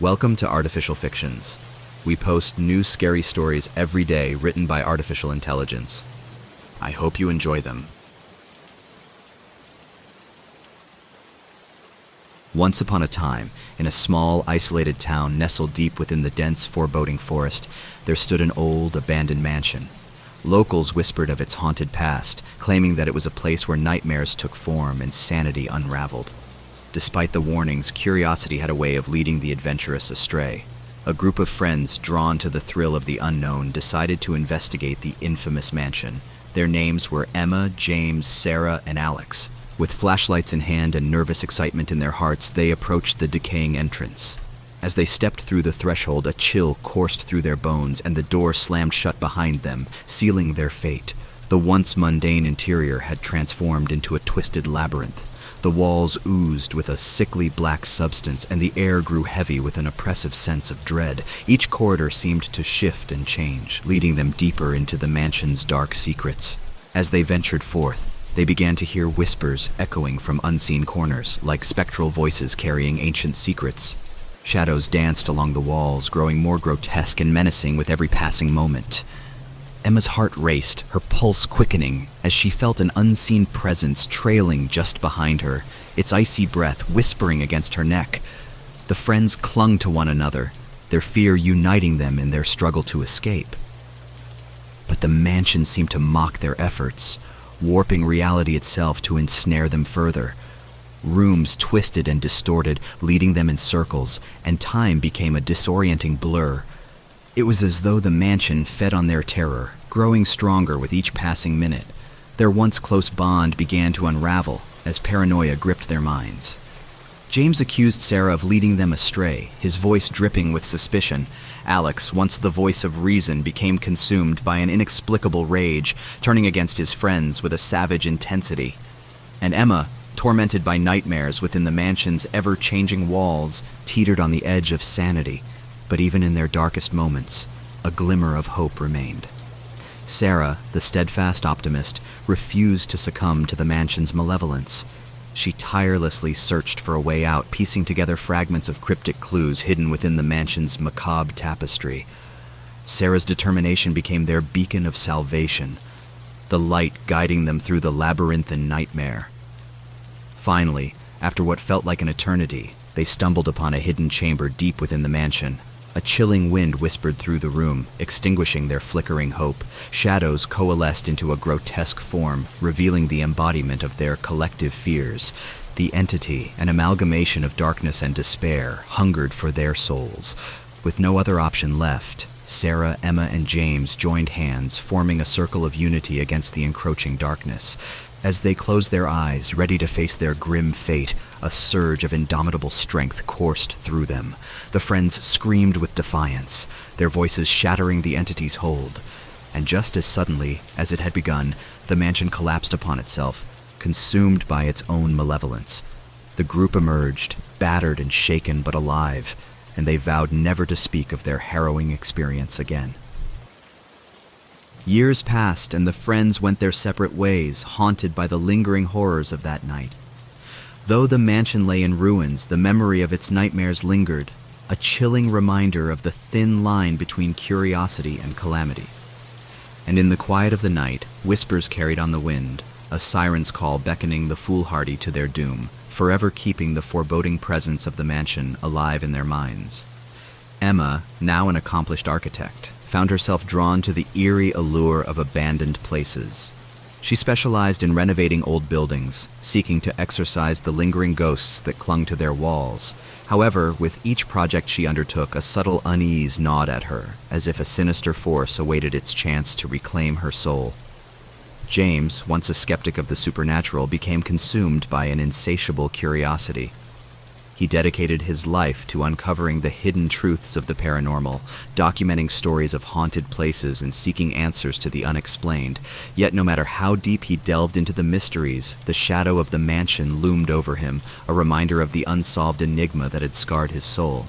Welcome to Artificial Fictions. We post new scary stories every day written by artificial intelligence. I hope you enjoy them. Once upon a time, in a small, isolated town nestled deep within the dense, foreboding forest, there stood an old, abandoned mansion. Locals whispered of its haunted past, claiming that it was a place where nightmares took form and sanity unraveled. Despite the warnings, curiosity had a way of leading the adventurous astray. A group of friends, drawn to the thrill of the unknown, decided to investigate the infamous mansion. Their names were Emma, James, Sarah, and Alex. With flashlights in hand and nervous excitement in their hearts, they approached the decaying entrance. As they stepped through the threshold, a chill coursed through their bones, and the door slammed shut behind them, sealing their fate. The once mundane interior had transformed into a twisted labyrinth. The walls oozed with a sickly black substance, and the air grew heavy with an oppressive sense of dread. Each corridor seemed to shift and change, leading them deeper into the mansion's dark secrets. As they ventured forth, they began to hear whispers echoing from unseen corners, like spectral voices carrying ancient secrets. Shadows danced along the walls, growing more grotesque and menacing with every passing moment. Emma's heart raced, her pulse quickening, as she felt an unseen presence trailing just behind her, its icy breath whispering against her neck. The friends clung to one another, their fear uniting them in their struggle to escape. But the mansion seemed to mock their efforts, warping reality itself to ensnare them further. Rooms twisted and distorted, leading them in circles, and time became a disorienting blur. It was as though the mansion fed on their terror, growing stronger with each passing minute. Their once close bond began to unravel as paranoia gripped their minds. James accused Sarah of leading them astray, his voice dripping with suspicion. Alex, once the voice of reason, became consumed by an inexplicable rage, turning against his friends with a savage intensity. And Emma, tormented by nightmares within the mansion's ever-changing walls, teetered on the edge of sanity. But even in their darkest moments, a glimmer of hope remained. Sarah, the steadfast optimist, refused to succumb to the mansion's malevolence. She tirelessly searched for a way out, piecing together fragments of cryptic clues hidden within the mansion's macabre tapestry. Sarah's determination became their beacon of salvation, the light guiding them through the labyrinthine nightmare. Finally, after what felt like an eternity, they stumbled upon a hidden chamber deep within the mansion. A chilling wind whispered through the room, extinguishing their flickering hope. Shadows coalesced into a grotesque form, revealing the embodiment of their collective fears. The entity, an amalgamation of darkness and despair, hungered for their souls. With no other option left, Sarah, Emma, and James joined hands, forming a circle of unity against the encroaching darkness. As they closed their eyes, ready to face their grim fate, a surge of indomitable strength coursed through them. The friends screamed with defiance, their voices shattering the entity's hold. And just as suddenly as it had begun, the mansion collapsed upon itself, consumed by its own malevolence. The group emerged, battered and shaken but alive, and they vowed never to speak of their harrowing experience again. Years passed, and the friends went their separate ways, haunted by the lingering horrors of that night. Though the mansion lay in ruins, the memory of its nightmares lingered, a chilling reminder of the thin line between curiosity and calamity. And in the quiet of the night, whispers carried on the wind, a siren's call beckoning the foolhardy to their doom, forever keeping the foreboding presence of the mansion alive in their minds. Emma, now an accomplished architect, found herself drawn to the eerie allure of abandoned places. She specialized in renovating old buildings, seeking to exorcise the lingering ghosts that clung to their walls. However, with each project she undertook, a subtle unease gnawed at her, as if a sinister force awaited its chance to reclaim her soul. James, once a skeptic of the supernatural, became consumed by an insatiable curiosity. He dedicated his life to uncovering the hidden truths of the paranormal, documenting stories of haunted places and seeking answers to the unexplained. Yet no matter how deep he delved into the mysteries, the shadow of the mansion loomed over him, a reminder of the unsolved enigma that had scarred his soul.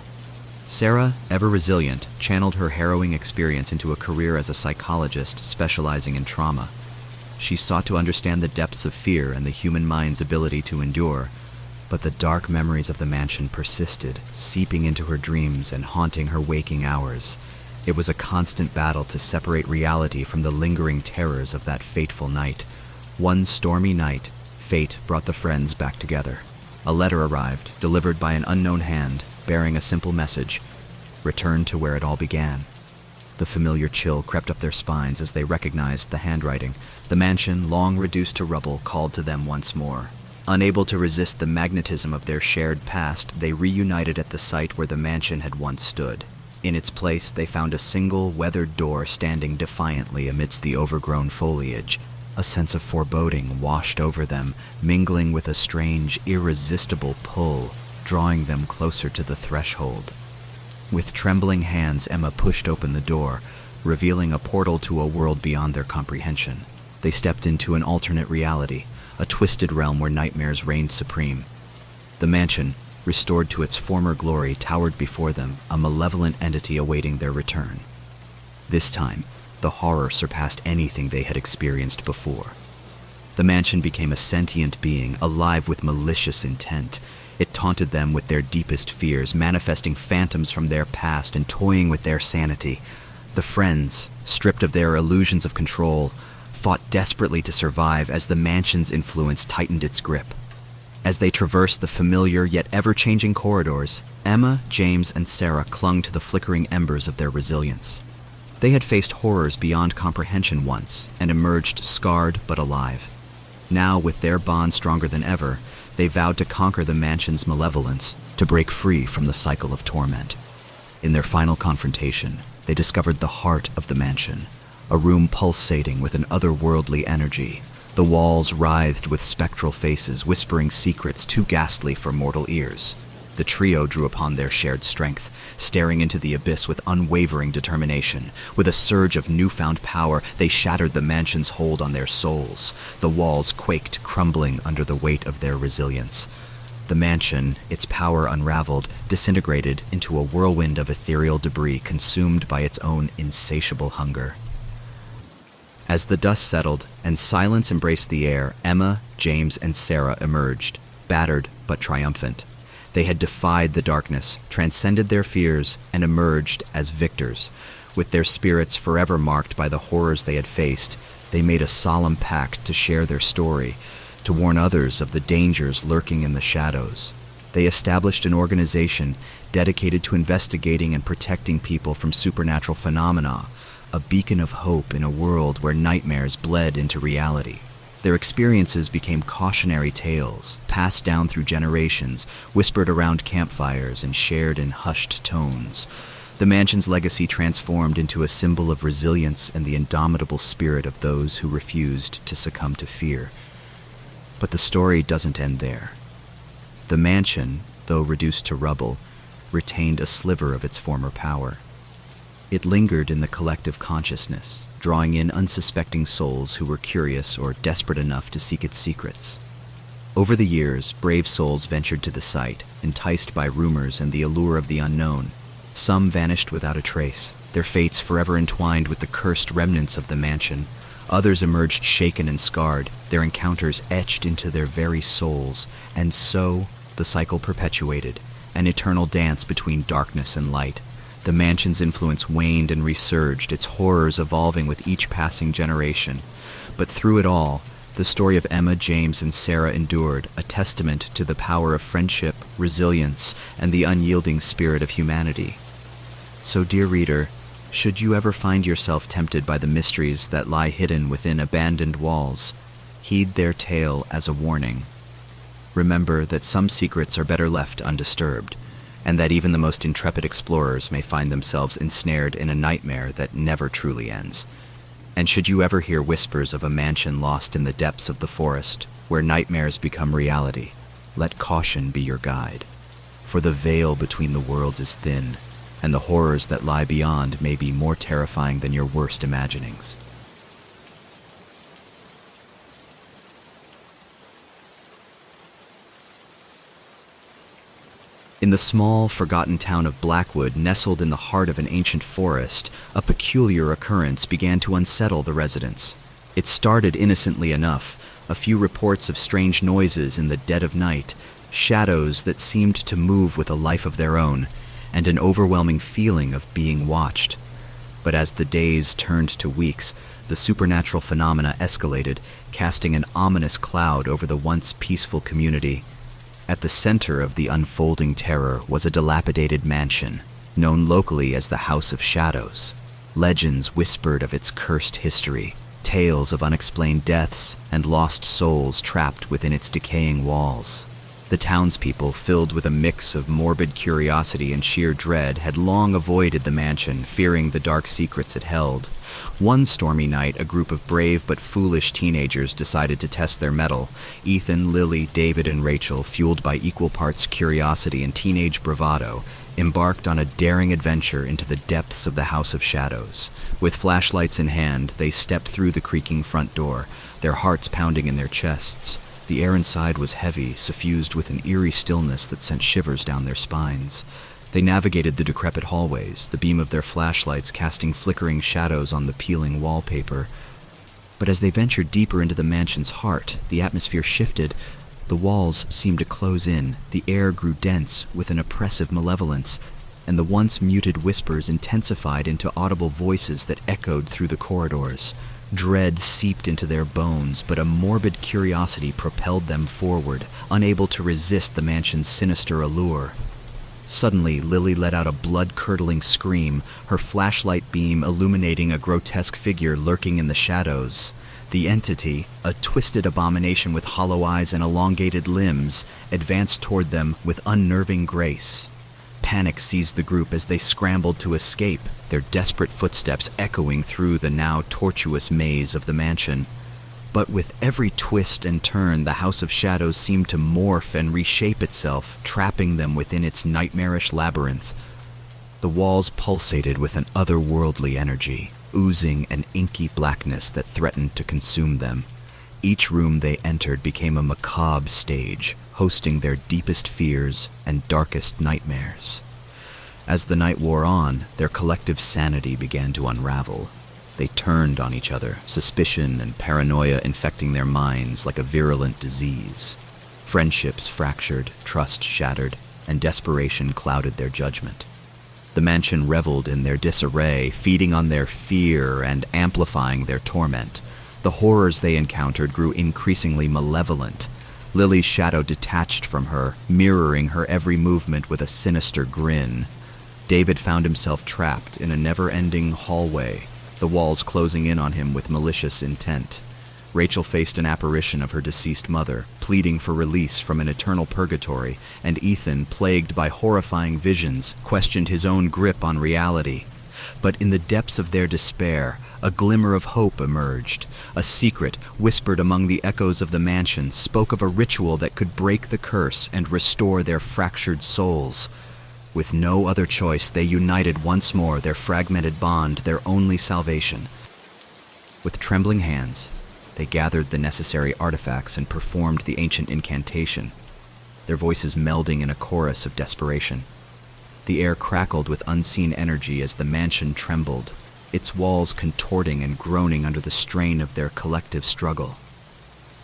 Sarah, ever resilient, channeled her harrowing experience into a career as a psychologist specializing in trauma. She sought to understand the depths of fear and the human mind's ability to endure. But the dark memories of the mansion persisted, seeping into her dreams and haunting her waking hours. It was a constant battle to separate reality from the lingering terrors of that fateful night. One stormy night, fate brought the friends back together. A letter arrived, delivered by an unknown hand, bearing a simple message: return to where it all began. The familiar chill crept up their spines as they recognized the handwriting. The mansion, long reduced to rubble, called to them once more. Unable to resist the magnetism of their shared past, they reunited at the site where the mansion had once stood. In its place, they found a single, weathered door standing defiantly amidst the overgrown foliage. A sense of foreboding washed over them, mingling with a strange, irresistible pull, drawing them closer to the threshold. With trembling hands, Emma pushed open the door, revealing a portal to a world beyond their comprehension. They stepped into an alternate reality, a twisted realm where nightmares reigned supreme. The mansion, restored to its former glory, towered before them, a malevolent entity awaiting their return. This time, the horror surpassed anything they had experienced before. The mansion became a sentient being, alive with malicious intent. It taunted them with their deepest fears, manifesting phantoms from their past and toying with their sanity. The friends, stripped of their illusions of control, fought desperately to survive as the mansion's influence tightened its grip. As they traversed the familiar yet ever-changing corridors, Emma, James, and Sarah clung to the flickering embers of their resilience. They had faced horrors beyond comprehension once and emerged scarred but alive. Now, with their bond stronger than ever, they vowed to conquer the mansion's malevolence, to break free from the cycle of torment. In their final confrontation, they discovered the heart of the mansion, a room pulsating with an otherworldly energy. The walls writhed with spectral faces, whispering secrets too ghastly for mortal ears. The trio drew upon their shared strength, staring into the abyss with unwavering determination. With a surge of newfound power, they shattered the mansion's hold on their souls. The walls quaked, crumbling under the weight of their resilience. The mansion, its power unraveled, disintegrated into a whirlwind of ethereal debris consumed by its own insatiable hunger. As the dust settled and silence embraced the air, Emma, James, and Sarah emerged, battered but triumphant. They had defied the darkness, transcended their fears, and emerged as victors. With their spirits forever marked by the horrors they had faced, they made a solemn pact to share their story, to warn others of the dangers lurking in the shadows. They established an organization dedicated to investigating and protecting people from supernatural phenomena, a beacon of hope in a world where nightmares bled into reality. Their experiences became cautionary tales, passed down through generations, whispered around campfires, and shared in hushed tones. The mansion's legacy transformed into a symbol of resilience and the indomitable spirit of those who refused to succumb to fear. But the story doesn't end there. The mansion, though reduced to rubble, retained a sliver of its former power. It lingered in the collective consciousness, drawing in unsuspecting souls who were curious or desperate enough to seek its secrets. Over the years, brave souls ventured to the site, enticed by rumors and the allure of the unknown. Some vanished without a trace, their fates forever entwined with the cursed remnants of the mansion. Others emerged shaken and scarred, their encounters etched into their very souls, and so the cycle perpetuated, an eternal dance between darkness and light. The mansion's influence waned and resurged, its horrors evolving with each passing generation. But through it all, the story of Emma, James, and Sarah endured, a testament to the power of friendship, resilience, and the unyielding spirit of humanity. So, dear reader, should you ever find yourself tempted by the mysteries that lie hidden within abandoned walls, heed their tale as a warning. Remember that some secrets are better left undisturbed, and that even the most intrepid explorers may find themselves ensnared in a nightmare that never truly ends. And should you ever hear whispers of a mansion lost in the depths of the forest, where nightmares become reality, let caution be your guide. For the veil between the worlds is thin, and the horrors that lie beyond may be more terrifying than your worst imaginings. In the small, forgotten town of Blackwood, nestled in the heart of an ancient forest, a peculiar occurrence began to unsettle the residents. It started innocently enough, a few reports of strange noises in the dead of night, shadows that seemed to move with a life of their own, and an overwhelming feeling of being watched. But as the days turned to weeks, the supernatural phenomena escalated, casting an ominous cloud over the once peaceful community. At the center of the unfolding terror was a dilapidated mansion, known locally as the House of Shadows. Legends whispered of its cursed history, tales of unexplained deaths and lost souls trapped within its decaying walls. The townspeople, filled with a mix of morbid curiosity and sheer dread, had long avoided the mansion, fearing the dark secrets it held. One stormy night, a group of brave but foolish teenagers decided to test their mettle. Ethan, Lily, David, and Rachel, fueled by equal parts curiosity and teenage bravado, embarked on a daring adventure into the depths of the House of Shadows. With flashlights in hand, they stepped through the creaking front door, their hearts pounding in their chests. The air inside was heavy, suffused with an eerie stillness that sent shivers down their spines. They navigated the decrepit hallways, the beam of their flashlights casting flickering shadows on the peeling wallpaper. But as they ventured deeper into the mansion's heart, the atmosphere shifted. The walls seemed to close in, the air grew dense with an oppressive malevolence, and the once muted whispers intensified into audible voices that echoed through the corridors. Dread seeped into their bones, but a morbid curiosity propelled them forward, unable to resist the mansion's sinister allure. Suddenly, Lily let out a blood-curdling scream, her flashlight beam illuminating a grotesque figure lurking in the shadows. The entity, a twisted abomination with hollow eyes and elongated limbs, advanced toward them with unnerving grace. Panic seized the group as they scrambled to escape, their desperate footsteps echoing through the now tortuous maze of the mansion. But with every twist and turn, the House of Shadows seemed to morph and reshape itself, trapping them within its nightmarish labyrinth. The walls pulsated with an otherworldly energy, oozing an inky blackness that threatened to consume them. Each room they entered became a macabre stage, hosting their deepest fears and darkest nightmares. As the night wore on, their collective sanity began to unravel. They turned on each other, suspicion and paranoia infecting their minds like a virulent disease. Friendships fractured, trust shattered, and desperation clouded their judgment. The mansion reveled in their disarray, feeding on their fear and amplifying their torment. The horrors they encountered grew increasingly malevolent. Lily's shadow detached from her, mirroring her every movement with a sinister grin. David found himself trapped in a never-ending hallway, the walls closing in on him with malicious intent. Rachel faced an apparition of her deceased mother, pleading for release from an eternal purgatory, and Ethan, plagued by horrifying visions, questioned his own grip on reality. But in the depths of their despair, a glimmer of hope emerged. A secret, whispered among the echoes of the mansion, spoke of a ritual that could break the curse and restore their fractured souls. With no other choice, they united once more, their fragmented bond, their only salvation. With trembling hands, they gathered the necessary artifacts and performed the ancient incantation, their voices melding in a chorus of desperation. The air crackled with unseen energy as the mansion trembled, its walls contorting and groaning under the strain of their collective struggle.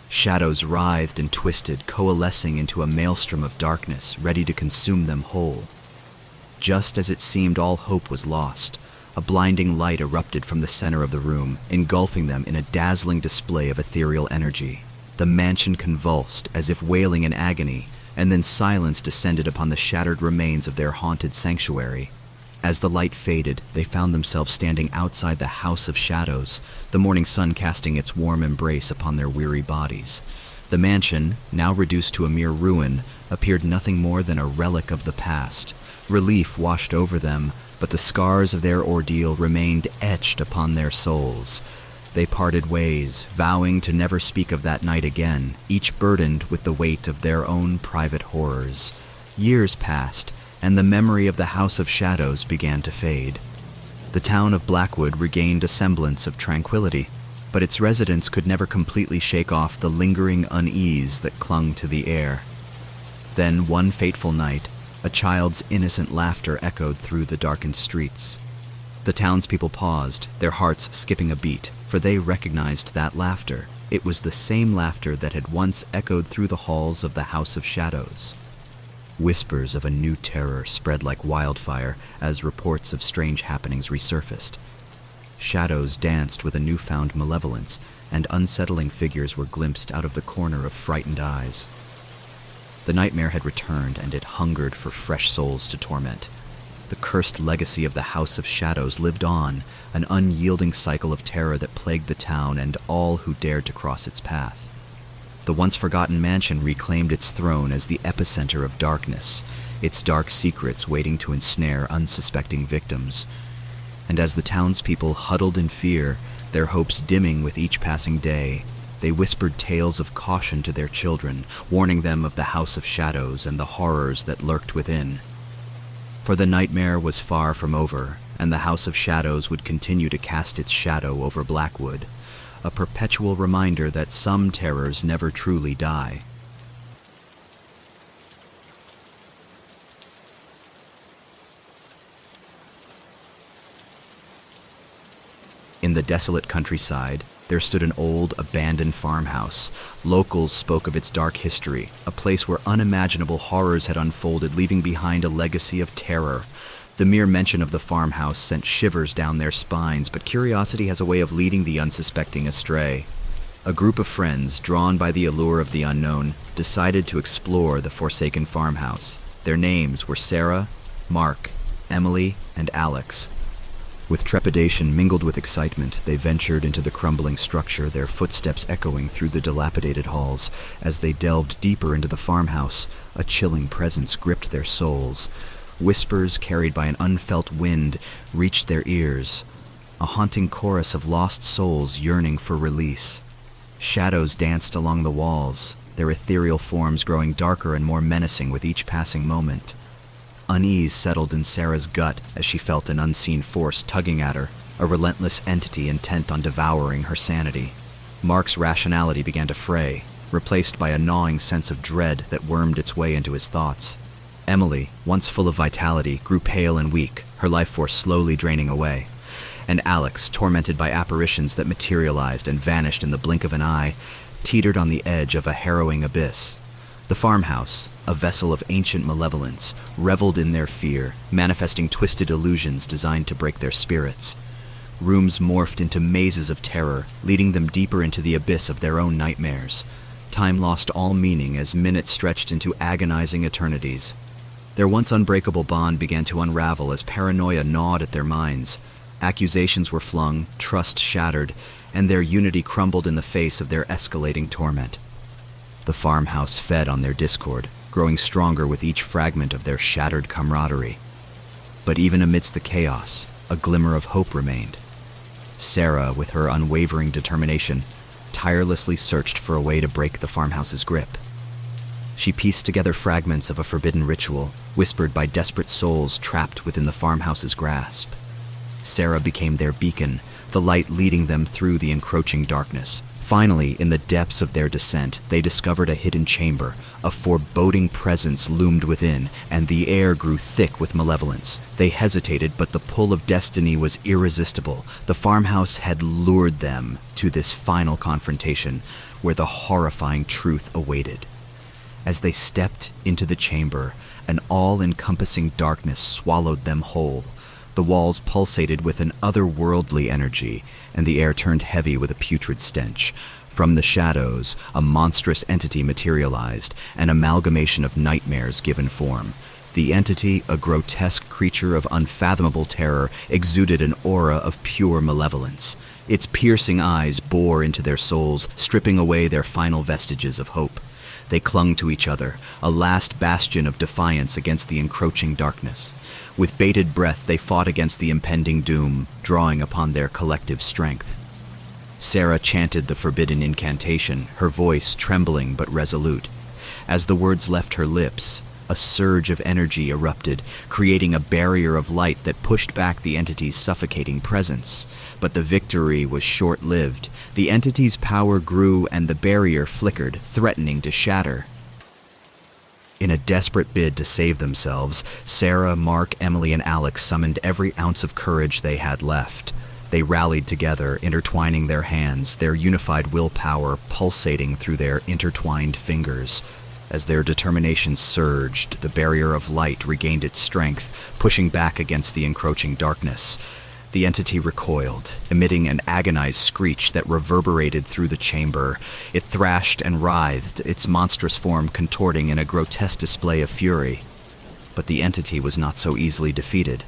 Shadows writhed and twisted, coalescing into a maelstrom of darkness, ready to consume them whole. Just as it seemed all hope was lost, a blinding light erupted from the center of the room, engulfing them in a dazzling display of ethereal energy. The mansion convulsed, as if wailing in agony, and then silence descended upon the shattered remains of their haunted sanctuary. As the light faded, they found themselves standing outside the House of Shadows, the morning sun casting its warm embrace upon their weary bodies. The mansion, now reduced to a mere ruin, appeared nothing more than a relic of the past. Relief washed over them, but the scars of their ordeal remained etched upon their souls. They parted ways, vowing to never speak of that night again, each burdened with the weight of their own private horrors. Years passed, and the memory of the House of Shadows began to fade. The town of Blackwood regained a semblance of tranquility, but its residents could never completely shake off the lingering unease that clung to the air. Then, one fateful night, a child's innocent laughter echoed through the darkened streets. The townspeople paused, their hearts skipping a beat, for they recognized that laughter. It was the same laughter that had once echoed through the halls of the House of Shadows. Whispers of a new terror spread like wildfire as reports of strange happenings resurfaced. Shadows danced with a newfound malevolence, and unsettling figures were glimpsed out of the corner of frightened eyes. The nightmare had returned, and it hungered for fresh souls to torment. The cursed legacy of the House of Shadows lived on, an unyielding cycle of terror that plagued the town and all who dared to cross its path. The once-forgotten mansion reclaimed its throne as the epicenter of darkness, its dark secrets waiting to ensnare unsuspecting victims. And as the townspeople huddled in fear, their hopes dimming with each passing day, they whispered tales of caution to their children, warning them of the House of Shadows and the horrors that lurked within. For the nightmare was far from over, and the House of Shadows would continue to cast its shadow over Blackwood, a perpetual reminder that some terrors never truly die. In the desolate countryside, there stood an old, abandoned farmhouse. Locals spoke of its dark history, a place where unimaginable horrors had unfolded, leaving behind a legacy of terror. The mere mention of the farmhouse sent shivers down their spines, but curiosity has a way of leading the unsuspecting astray. A group of friends, drawn by the allure of the unknown, decided to explore the forsaken farmhouse. Their names were Sarah, Mark, Emily, and Alex. With trepidation mingled with excitement, they ventured into the crumbling structure, their footsteps echoing through the dilapidated halls. As they delved deeper into the farmhouse, a chilling presence gripped their souls. Whispers carried by an unfelt wind reached their ears, a haunting chorus of lost souls yearning for release. Shadows danced along the walls, their ethereal forms growing darker and more menacing with each passing moment. Unease settled in Sarah's gut as she felt an unseen force tugging at her, a relentless entity intent on devouring her sanity. Mark's rationality began to fray, replaced by a gnawing sense of dread that wormed its way into his thoughts. Emily, once full of vitality, grew pale and weak, her life force slowly draining away. And Alex, tormented by apparitions that materialized and vanished in the blink of an eye, teetered on the edge of a harrowing abyss. The farmhouse, a vessel of ancient malevolence, reveled in their fear, manifesting twisted illusions designed to break their spirits. Rooms morphed into mazes of terror, leading them deeper into the abyss of their own nightmares. Time lost all meaning as minutes stretched into agonizing eternities. Their once unbreakable bond began to unravel as paranoia gnawed at their minds. Accusations were flung, trust shattered, and their unity crumbled in the face of their escalating torment. The farmhouse fed on their discord, growing stronger with each fragment of their shattered camaraderie. But even amidst the chaos, a glimmer of hope remained. Sarah, with her unwavering determination, tirelessly searched for a way to break the farmhouse's grip. She pieced together fragments of a forbidden ritual, whispered by desperate souls trapped within the farmhouse's grasp. Sarah became their beacon, the light leading them through the encroaching darkness. Finally, in the depths of their descent, they discovered a hidden chamber. A foreboding presence loomed within, and the air grew thick with malevolence. They hesitated, but the pull of destiny was irresistible. The farmhouse had lured them to this final confrontation, where the horrifying truth awaited. As they stepped into the chamber, an all-encompassing darkness swallowed them whole. The walls pulsated with an otherworldly energy, and the air turned heavy with a putrid stench. From the shadows, a monstrous entity materialized, an amalgamation of nightmares given form. The entity, a grotesque creature of unfathomable terror, exuded an aura of pure malevolence. Its piercing eyes bore into their souls, stripping away their final vestiges of hope. They clung to each other, a last bastion of defiance against the encroaching darkness. With bated breath, they fought against the impending doom, drawing upon their collective strength. Sarah chanted the forbidden incantation, her voice trembling but resolute. As the words left her lips, a surge of energy erupted, creating a barrier of light that pushed back the entity's suffocating presence. But the victory was short-lived. The entity's power grew and the barrier flickered, threatening to shatter. In a desperate bid to save themselves, Sarah, Mark, Emily, and Alex summoned every ounce of courage they had left. They rallied together, intertwining their hands, their unified willpower pulsating through their intertwined fingers. As their determination surged, the barrier of light regained its strength, pushing back against the encroaching darkness. The entity recoiled, emitting an agonized screech that reverberated through the chamber. It thrashed and writhed, its monstrous form contorting in a grotesque display of fury. But the entity was not so easily defeated.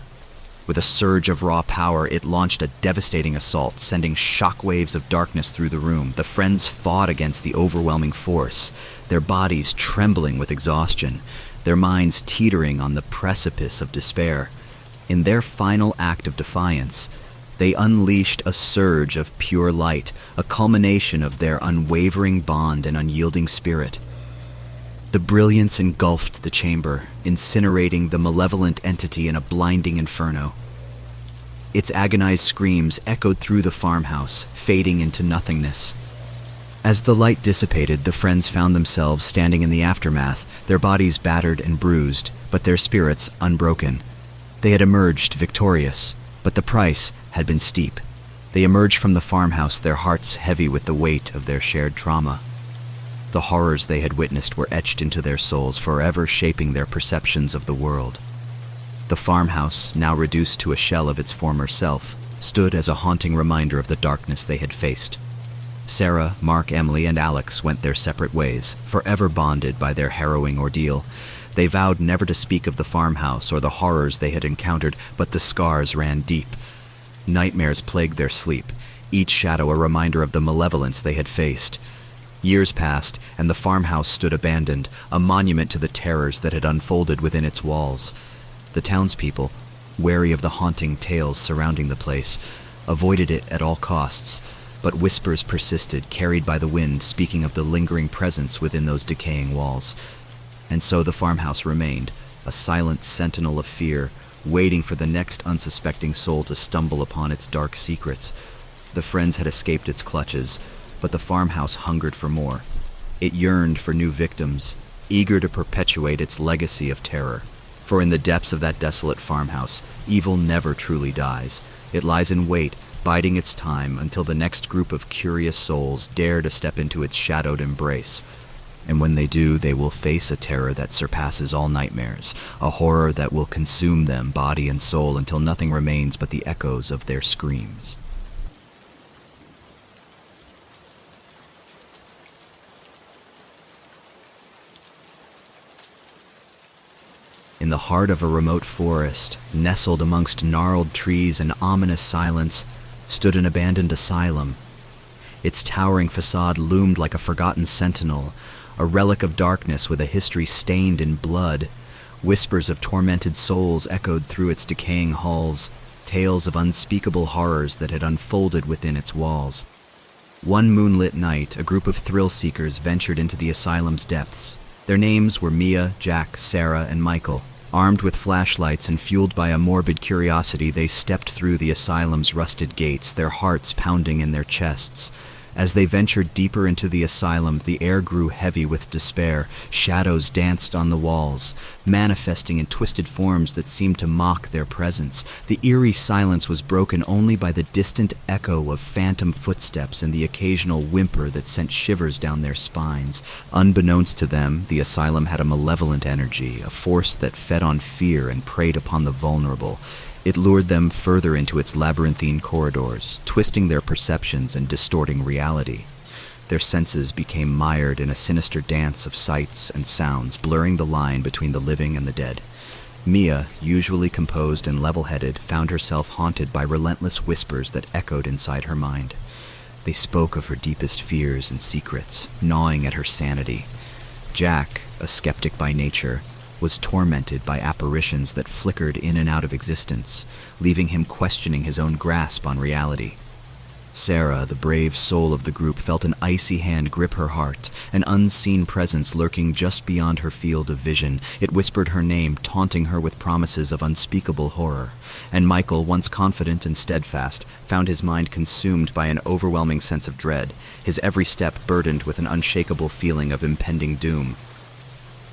With a surge of raw power, it launched a devastating assault, sending shockwaves of darkness through the room. The friends fought against the overwhelming force, their bodies trembling with exhaustion, their minds teetering on the precipice of despair. In their final act of defiance, they unleashed a surge of pure light, a culmination of their unwavering bond and unyielding spirit. The brilliance engulfed the chamber, incinerating the malevolent entity in a blinding inferno. Its agonized screams echoed through the farmhouse, fading into nothingness. As the light dissipated, the friends found themselves standing in the aftermath, their bodies battered and bruised, but their spirits unbroken. They had emerged victorious, but the price had been steep. They emerged from the farmhouse, their hearts heavy with the weight of their shared trauma. The horrors they had witnessed were etched into their souls, forever shaping their perceptions of the world. The farmhouse, now reduced to a shell of its former self, stood as a haunting reminder of the darkness they had faced. Sarah, Mark, Emily, and Alex went their separate ways, forever bonded by their harrowing ordeal. They vowed never to speak of the farmhouse or the horrors they had encountered, but the scars ran deep. Nightmares plagued their sleep, each shadow a reminder of the malevolence they had faced. Years passed, and the farmhouse stood abandoned, a monument to the terrors that had unfolded within its walls. The townspeople, wary of the haunting tales surrounding the place, avoided it at all costs, but whispers persisted, carried by the wind, speaking of the lingering presence within those decaying walls. And so the farmhouse remained, a silent sentinel of fear, waiting for the next unsuspecting soul to stumble upon its dark secrets. The friends had escaped its clutches, but the farmhouse hungered for more. It yearned for new victims, eager to perpetuate its legacy of terror. For in the depths of that desolate farmhouse, evil never truly dies. It lies in wait, biding its time until the next group of curious souls dare to step into its shadowed embrace. And when they do, they will face a terror that surpasses all nightmares, a horror that will consume them, body and soul, until nothing remains but the echoes of their screams. In the heart of a remote forest, nestled amongst gnarled trees and ominous silence, stood an abandoned asylum. Its towering facade loomed like a forgotten sentinel, a relic of darkness with a history stained in blood. Whispers of tormented souls echoed through its decaying halls, tales of unspeakable horrors that had unfolded within its walls. One moonlit night, a group of thrill-seekers ventured into the asylum's depths. Their names were Mia, Jack, Sarah, and Michael. Armed with flashlights and fueled by a morbid curiosity, they stepped through the asylum's rusted gates, their hearts pounding in their chests. As they ventured deeper into the asylum, the air grew heavy with despair. Shadows danced on the walls, manifesting in twisted forms that seemed to mock their presence. The eerie silence was broken only by the distant echo of phantom footsteps and the occasional whimper that sent shivers down their spines. Unbeknownst to them, the asylum had a malevolent energy, a force that fed on fear and preyed upon the vulnerable. It lured them further into its labyrinthine corridors, twisting their perceptions and distorting reality. Their senses became mired in a sinister dance of sights and sounds, blurring the line between the living and the dead. Mia, usually composed and level-headed, found herself haunted by relentless whispers that echoed inside her mind. They spoke of her deepest fears and secrets, gnawing at her sanity. Jack, a skeptic by nature, was tormented by apparitions that flickered in and out of existence, leaving him questioning his own grasp on reality. Sarah, the brave soul of the group, felt an icy hand grip her heart, an unseen presence lurking just beyond her field of vision. It whispered her name, taunting her with promises of unspeakable horror. And Michael, once confident and steadfast, found his mind consumed by an overwhelming sense of dread, his every step burdened with an unshakable feeling of impending doom.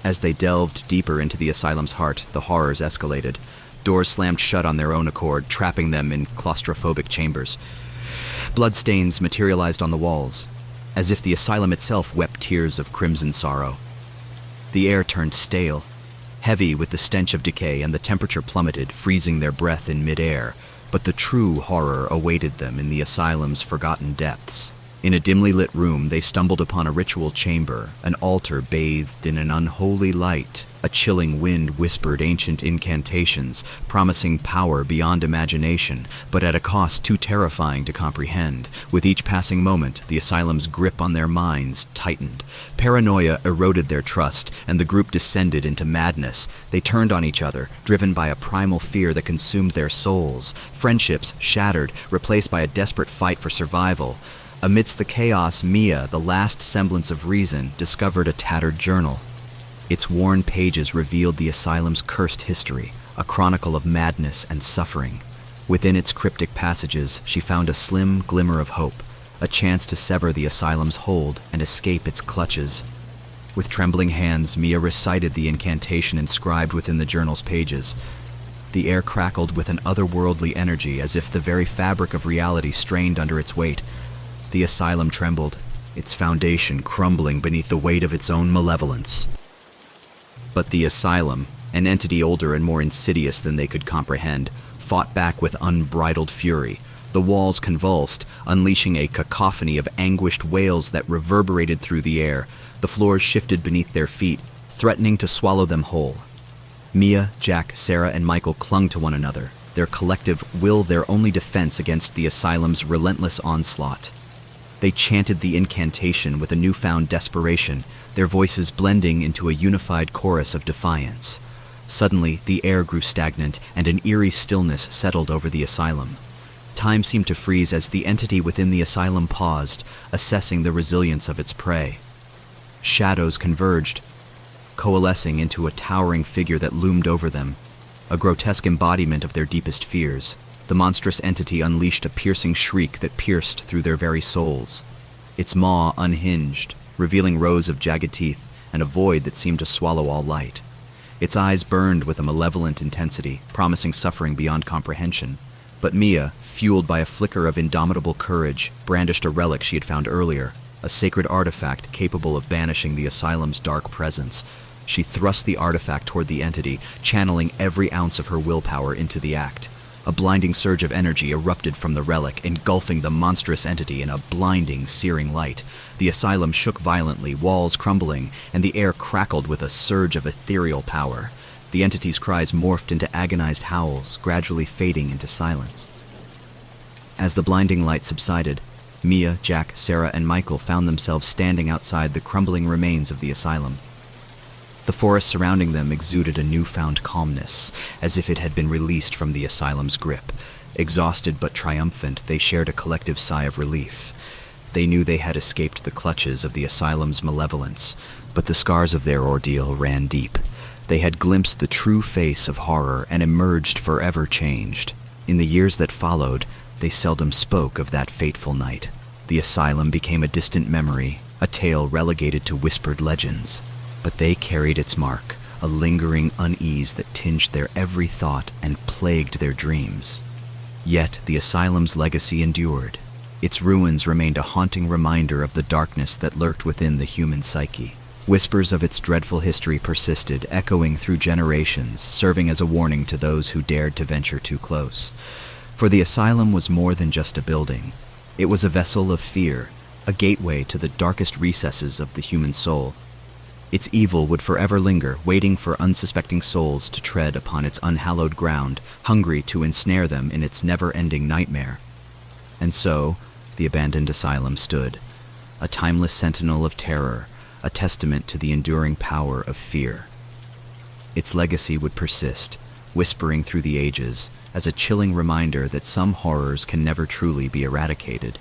As they delved deeper into the asylum's heart, the horrors escalated. Doors slammed shut on their own accord, trapping them in claustrophobic chambers. Bloodstains materialized on the walls, as if the asylum itself wept tears of crimson sorrow. The air turned stale, heavy with the stench of decay, and the temperature plummeted, freezing their breath in midair. But the true horror awaited them in the asylum's forgotten depths. In a dimly lit room, they stumbled upon a ritual chamber, an altar bathed in an unholy light. A chilling wind whispered ancient incantations, promising power beyond imagination, but at a cost too terrifying to comprehend. With each passing moment, the asylum's grip on their minds tightened. Paranoia eroded their trust, and the group descended into madness. They turned on each other, driven by a primal fear that consumed their souls. Friendships shattered, replaced by a desperate fight for survival. Amidst the chaos, Mia, the last semblance of reason, discovered a tattered journal. Its worn pages revealed the asylum's cursed history, a chronicle of madness and suffering. Within its cryptic passages, she found a slim glimmer of hope, a chance to sever the asylum's hold and escape its clutches. With trembling hands, Mia recited the incantation inscribed within the journal's pages. The air crackled with an otherworldly energy, as if the very fabric of reality strained under its weight. The asylum trembled, its foundation crumbling beneath the weight of its own malevolence. But the asylum, an entity older and more insidious than they could comprehend, fought back with unbridled fury. The walls convulsed, unleashing a cacophony of anguished wails that reverberated through the air. The floors shifted beneath their feet, threatening to swallow them whole. Mia, Jack, Sarah, and Michael clung to one another, their collective will their only defense against the asylum's relentless onslaught. They chanted the incantation with a newfound desperation, their voices blending into a unified chorus of defiance. Suddenly, the air grew stagnant, and an eerie stillness settled over the asylum. Time seemed to freeze as the entity within the asylum paused, assessing the resilience of its prey. Shadows converged, coalescing into a towering figure that loomed over them, a grotesque embodiment of their deepest fears. The monstrous entity unleashed a piercing shriek that pierced through their very souls. Its maw unhinged, revealing rows of jagged teeth and a void that seemed to swallow all light. Its eyes burned with a malevolent intensity, promising suffering beyond comprehension. But Mia, fueled by a flicker of indomitable courage, brandished a relic she had found earlier, a sacred artifact capable of banishing the asylum's dark presence. She thrust the artifact toward the entity, channeling every ounce of her willpower into the act. A blinding surge of energy erupted from the relic, engulfing the monstrous entity in a blinding, searing light. The asylum shook violently, walls crumbling, and the air crackled with a surge of ethereal power. The entity's cries morphed into agonized howls, gradually fading into silence. As the blinding light subsided, Mia, Jack, Sarah, and Michael found themselves standing outside the crumbling remains of the asylum. The forest surrounding them exuded a newfound calmness, as if it had been released from the asylum's grip. Exhausted but triumphant, they shared a collective sigh of relief. They knew they had escaped the clutches of the asylum's malevolence, but the scars of their ordeal ran deep. They had glimpsed the true face of horror and emerged forever changed. In the years that followed, they seldom spoke of that fateful night. The asylum became a distant memory, a tale relegated to whispered legends. But they carried its mark, a lingering unease that tinged their every thought and plagued their dreams. Yet the asylum's legacy endured. Its ruins remained a haunting reminder of the darkness that lurked within the human psyche. Whispers of its dreadful history persisted, echoing through generations, serving as a warning to those who dared to venture too close. For the asylum was more than just a building. It was a vessel of fear, a gateway to the darkest recesses of the human soul. Its evil would forever linger, waiting for unsuspecting souls to tread upon its unhallowed ground, hungry to ensnare them in its never-ending nightmare. And so, the abandoned asylum stood, a timeless sentinel of terror, a testament to the enduring power of fear. Its legacy would persist, whispering through the ages, as a chilling reminder that some horrors can never truly be eradicated,